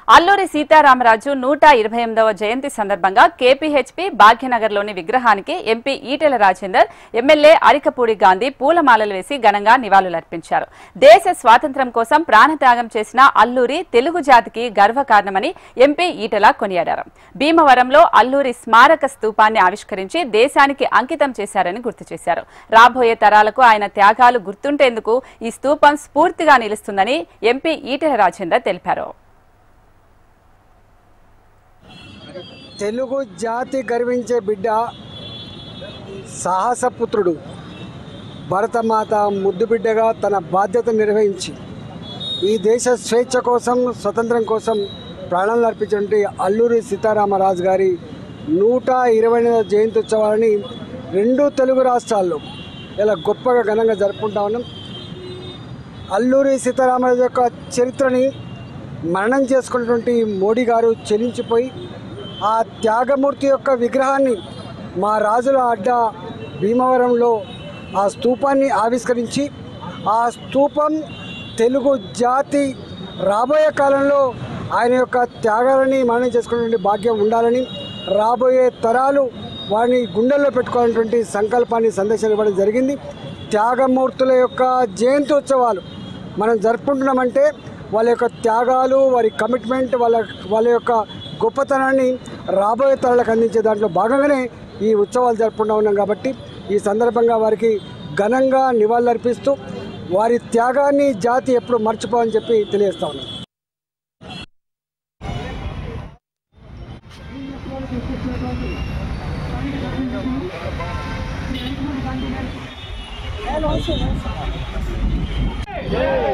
అల్లూరి సీతారామరాజు 128వ జయంతి సందర్భంగా కేపీహెచ్పీ భాగ్యనగర్లోని విగ్రహానికి MP Etela Rajender, MLA Arikapudi Gandhi పూలమాలలు వేసి ఘనంగా నివాళులర్పించారు. దేశ స్వాతంత్ర్యం కోసం ప్రాణత్యాగం చేసిన అల్లూరి తెలుగు జాతికి గర్వకారణమని ఎంపీ ఈటెల కొనియాడారు. భీమవరంలో అల్లూరి స్మారక స్తూపాన్ని ఆవిష్కరించి దేశానికి అంకితం చేశారని గుర్తు చేశారు. రాబోయే తరాలకు ఆయన త్యాగాలు గుర్తుంటేందుకు ఈ స్తూపం స్ఫూర్తిగా నిలుస్తుందని ఎంపీ ఈటెల రాజేందర్ తెలిపారు. తెలుగు జాతి గర్వించే బిడ్డ, సాహసపుత్రుడు, భరతమాత ముద్దు బిడ్డగా తన బాధ్యత నిర్వహించి ఈ దేశ స్వేచ్ఛ కోసం, స్వతంత్రం కోసం ప్రాణాలు అర్పించినటువంటి అల్లూరి సీతారామరాజు గారి 128వ జయంతి ఉత్సవాలని రెండు తెలుగు రాష్ట్రాల్లో ఇలా గొప్పగా ఘనంగా జరుపుకుంటా ఉన్నాం. అల్లూరి సీతారామరాజు యొక్క చరిత్రని మరణం చేసుకున్నటువంటి మోడీ గారు చెల్లించిపోయి ఆ త్యాగమూర్తి యొక్క విగ్రహాన్ని మా రాజుల అడ్డ భీమవరంలో ఆ స్తూపాన్ని ఆవిష్కరించి ఆ స్తూపం తెలుగు జాతి రాబోయే కాలంలో ఆయన యొక్క త్యాగాలని మరణం చేసుకునేటువంటి భాగ్యం ఉండాలని, రాబోయే తరాలు వారిని గుండెల్లో పెట్టుకోవాలనేటువంటి సంకల్పాన్ని సందేశాలు ఇవ్వడం జరిగింది. త్యాగమూర్తుల యొక్క జయంత్యోత్సవాలు మనం జరుపుకుంటున్నామంటే వాళ్ళ యొక్క త్యాగాలు, వారి కమిట్మెంట్, వాళ్ళ యొక్క గొప్పతనాన్ని రాబోయే తరాలకు అందించే దాంట్లో భాగంగానే ఈ ఉత్సవాలు జరుపుకుంటూ ఉన్నాం. కాబట్టి ఈ సందర్భంగా వారికి ఘనంగా నివాళులర్పిస్తూ వారి త్యాగాన్ని జాతి ఎప్పుడు మర్చిపోవని చెప్పి తెలియజేస్తా ఉన్నాం. Yeah.